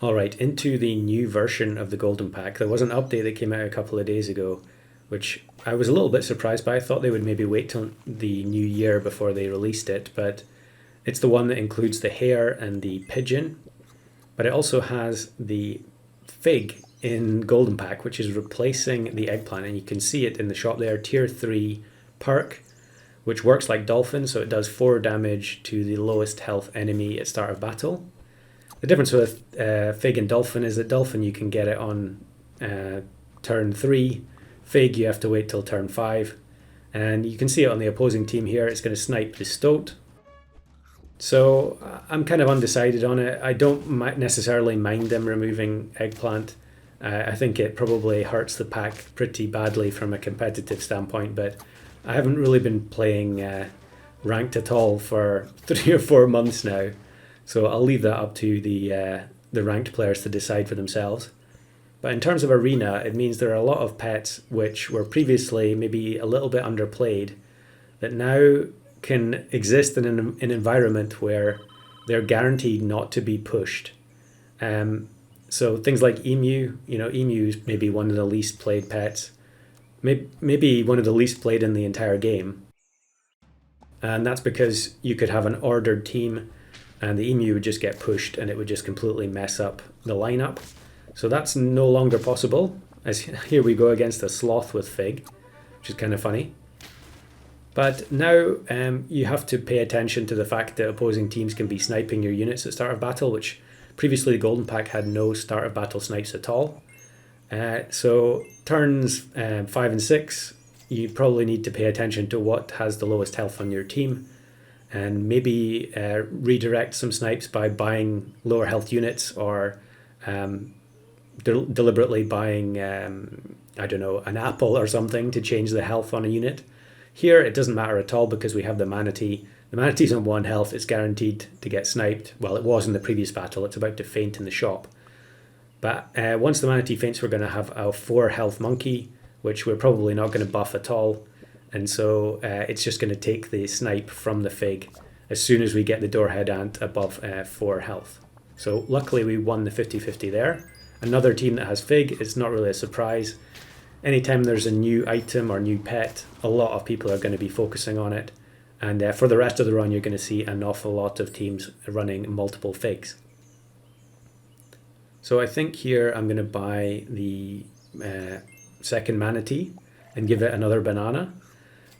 Alright, into the new version of the Golden Pack. There was an update that came out a couple of days ago, which I was a little bit surprised by. I thought they would maybe wait till the new year before they released it, but it's the one that includes the hare and the pigeon, but it also has the fig in Golden Pack, which is replacing the eggplant, and you can see it in the shop there, Tier 3 perk, which works like Dolphin, so it does 4 damage to the lowest health enemy at start of battle. The difference with Fig and Dolphin is that Dolphin you can get it on turn 3, Fig you have to wait till turn 5, and you can see it on the opposing team here, it's going to snipe the Stoat. So I'm kind of undecided on it. I don't necessarily mind them removing eggplant. I think it probably hurts the pack pretty badly from a competitive standpoint, but I haven't really been playing ranked at all for 3 or 4 months now. So I'll leave that up to the ranked players to decide for themselves. But in terms of arena, it means there are a lot of pets which were previously maybe a little bit underplayed that now can exist in an environment where they're guaranteed not to be pushed. So things like emu, emu is maybe one of the least played pets, maybe one of the least played in the entire game. And that's because you could have an ordered team and the emu would just get pushed and it would just completely mess up the lineup. So that's no longer possible, as here we go against a sloth with Fig, which is kind of funny. But now you have to pay attention to the fact that opposing teams can be sniping your units at start of battle, which previously the Golden Pack had no start of battle snipes at all. So turns 5 and 6, you probably need to pay attention to what has the lowest health on your team, and maybe redirect some snipes by buying lower health units or deliberately buying, I don't know, an apple or something to change the health on a unit. Here it doesn't matter at all because we have the manatee. The manatee's on 1 health, it's guaranteed to get sniped. Well, it was in the previous battle, it's about to faint in the shop. But once the manatee faints, we're going to have a 4 health monkey, which we're probably not going to buff at all. And so it's just going to take the snipe from the Fig as soon as we get the Doorhead Ant above 4 health. So luckily we won the 50-50 there. Another team that has Fig, it's not really a surprise. Anytime there's a new item or new pet, a lot of people are going to be focusing on it. And for the rest of the run, you're going to see an awful lot of teams running multiple Figs. So I think here I'm going to buy the second manatee and give it another banana.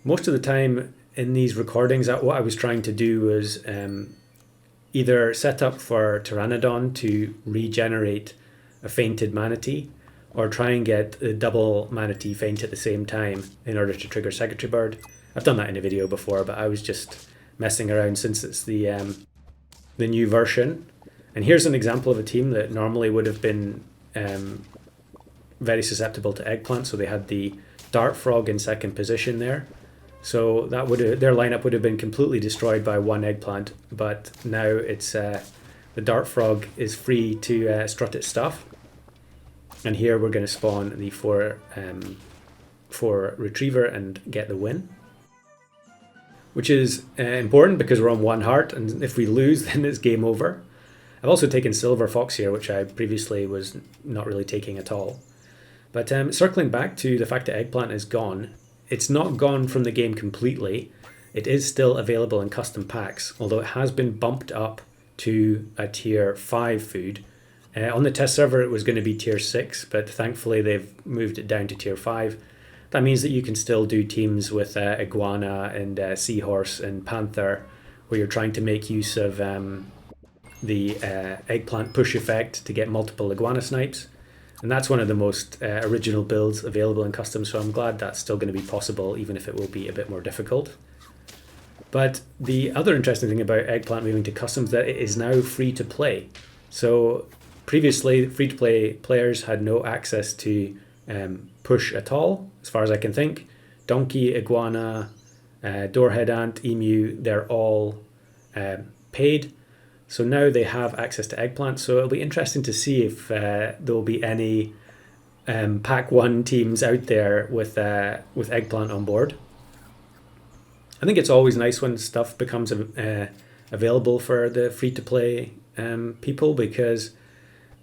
Most of the time in these recordings, what I was trying to do was either set up for Pteranodon to regenerate a fainted manatee, or try and get a double manatee faint at the same time in order to trigger Secretary Bird. I've done that in a video before, but I was just messing around since it's the new version. And here's an example of a team that normally would have been very susceptible to eggplant. So they had the Dart Frog in second position there. So that their lineup would have been completely destroyed by 1 eggplant. But now it's the Dart Frog is free to strut its stuff. And here we're going to spawn the 4 Retriever and get the win. Which is important because we're on 1 heart, and if we lose then it's game over. I've also taken Silver Fox here, which I previously was not really taking at all. But circling back to the fact that eggplant is gone, it's not gone from the game completely. It is still available in custom packs, although it has been bumped up to a tier 5 food. On the test server it was going to be tier 6, but thankfully they've moved it down to tier 5. That means that you can still do teams with iguana and seahorse and panther, where you're trying to make use of the eggplant push effect to get multiple iguana snipes. And that's one of the most original builds available in custom, so I'm glad that's still going to be possible, even if it will be a bit more difficult. But the other interesting thing about eggplant moving to custom is that it is now free to play. So previously, free to play players had no access to push at all, as far as I can think. Donkey, iguana, doorhead ant, emu, they're all paid. So now they have access to eggplant. So it'll be interesting to see if there will be any Pack 1 teams out there with eggplant on board. I think it's always nice when stuff becomes available for the free-to-play people, because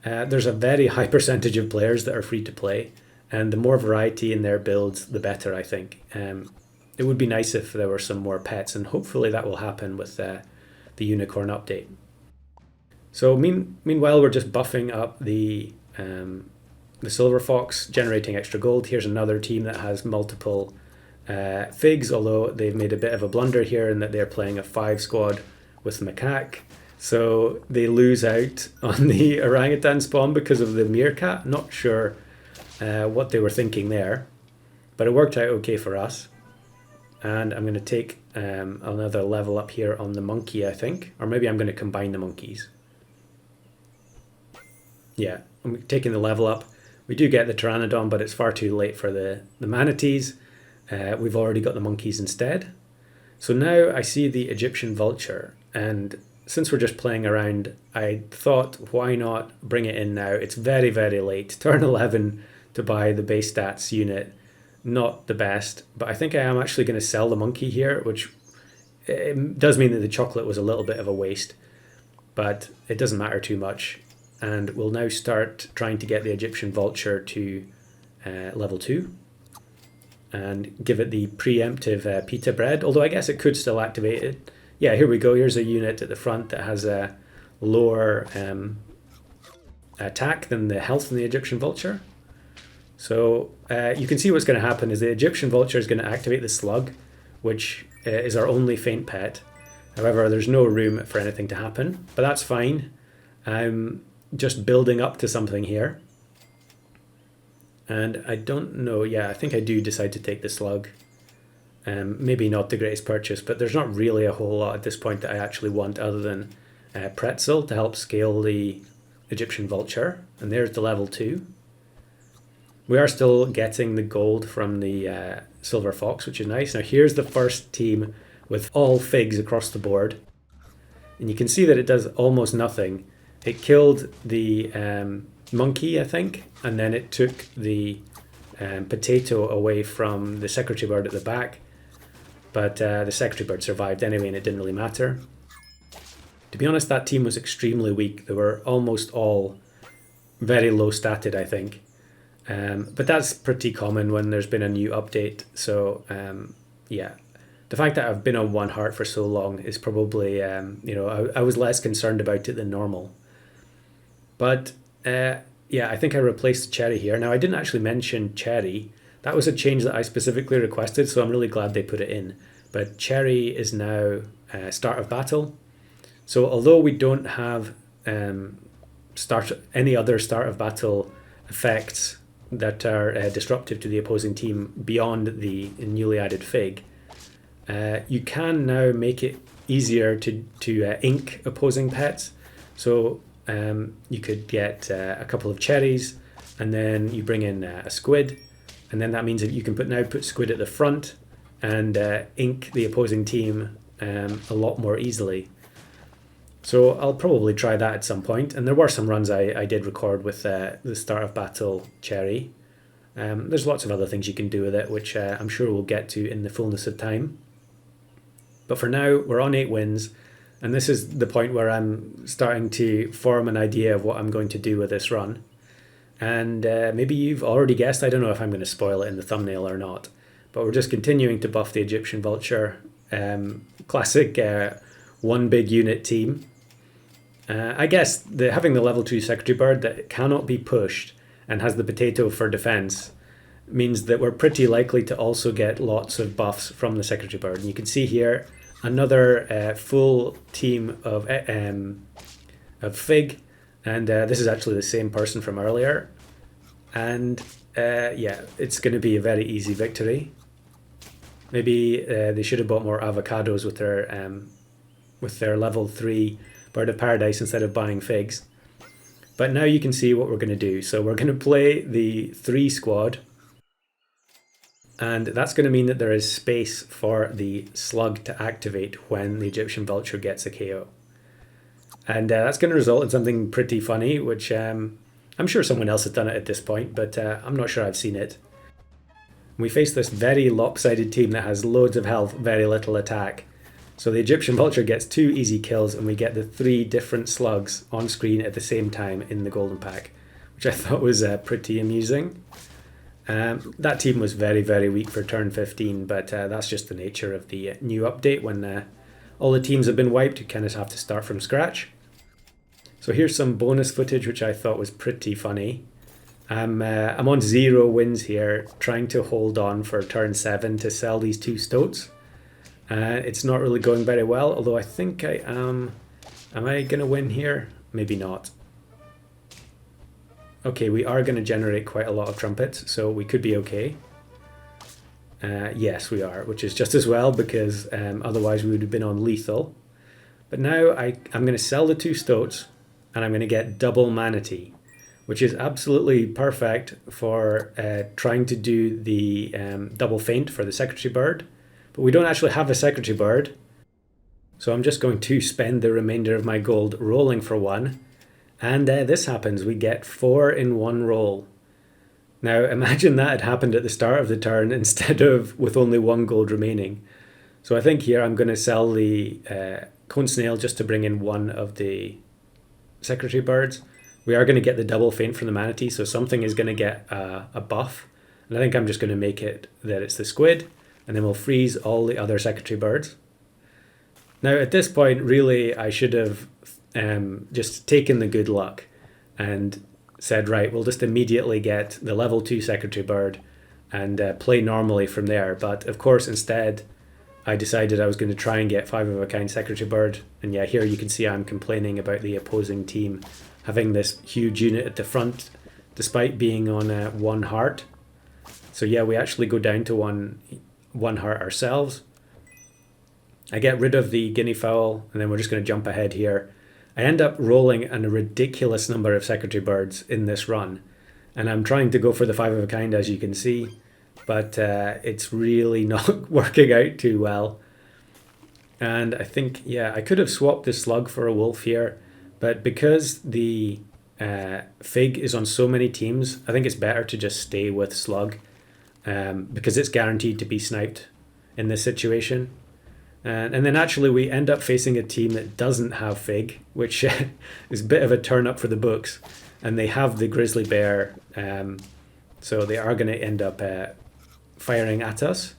There's a very high percentage of players that are free to play, and the more variety in their builds, the better, I think. It would be nice if there were some more pets, and hopefully that will happen with the Unicorn update. So meanwhile, we're just buffing up the Silver Fox, generating extra gold. Here's another team that has multiple figs, although they've made a bit of a blunder here in that they're playing a 5 squad with macaque. So they lose out on the orangutan spawn because of the meerkat. Not sure what they were thinking there, but it worked out okay for us. And I'm going to take another level up here on the monkey, I think. Or maybe I'm going to combine the monkeys. Yeah, I'm taking the level up. We do get the pteranodon, but it's far too late for the manatees. We've already got the monkeys instead. So now I see the Egyptian vulture. And since we're just playing around, I thought, why not bring it in now? It's very, very late. Turn 11 to buy the base stats unit. Not the best, but I think I am actually going to sell the monkey here, which it does mean that the chocolate was a little bit of a waste, but it doesn't matter too much. And we'll now start trying to get the Egyptian vulture to level 2 and give it the preemptive pita bread, although I guess it could still activate it. Yeah, here we go. Here's a unit at the front that has a lower attack than the health in the Egyptian vulture. So you can see what's going to happen is the Egyptian vulture is going to activate the slug, which is our only faint pet. However, there's no room for anything to happen, but that's fine. I'm just building up to something here. And I don't know, yeah, I think I do decide to take the slug. Maybe not the greatest purchase, but there's not really a whole lot at this point that I actually want other than pretzel to help scale the Egyptian vulture. And there's the level 2. We are still getting the gold from the Silver Fox, which is nice. Now here's the first team with all figs across the board. And you can see that it does almost nothing. It killed the monkey, I think, and then it took the potato away from the secretary bird at the back. But the secretary bird survived anyway, and it didn't really matter. To be honest, that team was extremely weak. They were almost all very low statted, I think. But that's pretty common when there's been a new update. So yeah, the fact that I've been on 1 heart for so long is probably, I was less concerned about it than normal. But yeah, I think I replaced Cherry here. Now I didn't actually mention Cherry. That was a change that I specifically requested, so I'm really glad they put it in. But Cherry is now start of battle. So although we don't have any other start of battle effects that are disruptive to the opposing team beyond the newly added fig, you can now make it easier to ink opposing pets. So you could get a couple of cherries, and then you bring in a squid, and then that means that you can now put squid at the front and ink the opposing team a lot more easily. So I'll probably try that at some point. And there were some runs I did record with the start of battle cherry. There's lots of other things you can do with it, which I'm sure we'll get to in the fullness of time. But for now, we're on 8 wins. And this is the point where I'm starting to form an idea of what I'm going to do with this run. And maybe you've already guessed. I don't know if I'm going to spoil it in the thumbnail or not. But we're just continuing to buff the Egyptian vulture. Classic 1 big unit team. I guess having the level 2 secretary bird that cannot be pushed and has the potato for defense means that we're pretty likely to also get lots of buffs from the secretary bird. And you can see here another full team of fig, and this is actually the same person from earlier. And yeah, it's going to be a very easy victory. Maybe they should have bought more avocados with their level 3 Bird of Paradise instead of buying figs. But now you can see what we're going to do. So we're going to play the 3 squad. And that's going to mean that there is space for the slug to activate when the Egyptian vulture gets a KO. And that's going to result in something pretty funny, which I'm sure someone else has done it at this point, but I'm not sure I've seen it. We face this very lopsided team that has loads of health, very little attack. So the Egyptian vulture gets 2 easy kills, and we get the 3 different slugs on screen at the same time in the golden pack, which I thought was pretty amusing. That team was very, very weak for turn 15, but that's just the nature of the new update. When all the teams have been wiped, you kind of have to start from scratch. So here's some bonus footage, which I thought was pretty funny. I'm on 0 wins here, trying to hold on for turn 7 to sell these 2 stoats. It's not really going very well, although I think I am. Am I going to win here? Maybe not. Okay, we are going to generate quite a lot of trumpets, so we could be okay. Yes, we are, which is just as well, because otherwise we would have been on lethal. But now I'm going to sell the 2 stoats, and I'm going to get double manatee, which is absolutely perfect for trying to do the double feint for the secretary bird. But we don't actually have a secretary bird, so I'm just going to spend the remainder of my gold rolling for 1. And this happens. We get 4 in 1 roll. Now imagine that had happened at the start of the turn instead of with only 1 gold remaining. So I think here I'm going to sell the cone snail just to bring in 1 of the secretary birds. We are going to get the double feint from the manatee, so something is going to get a buff. And I think I'm just going to make it that it's the squid, and then we'll freeze all the other secretary birds. Now at this point, really, I should have just taken the good luck and said, right, we'll just immediately get the level 2 secretary bird and play normally from there. But of course, instead, I decided I was going to try and get 5 of a kind secretary bird. And yeah, here you can see I'm complaining about the opposing team having this huge unit at the front, despite being on 1 heart. So yeah, we actually go down to one heart ourselves. I get rid of the guinea fowl, and then we're just going to jump ahead here. I end up rolling a ridiculous number of secretary birds in this run, and I'm trying to go for the 5 of a kind, as you can see, but it's really not working out too well. And I think, yeah, I could have swapped the slug for a wolf here, but because the fig is on so many teams, I think it's better to just stay with slug, because it's guaranteed to be sniped in this situation. And then actually we end up facing a team that doesn't have fig, which is a bit of a turn up for the books. And they have the grizzly bear, so they are going to end up firing at us.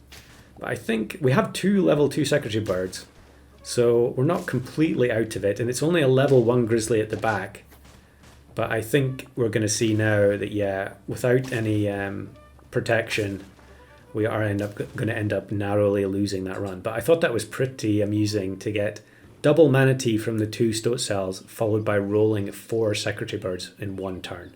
But I think we have 2 level 2 secretary birds, so we're not completely out of it. And it's only a level 1 grizzly at the back. But I think we're going to see now that, yeah, without any protection, we are going to end up narrowly losing that run. But I thought that was pretty amusing to get double manatee from the 2 stoat cells, followed by rolling 4 secretary birds in 1 turn.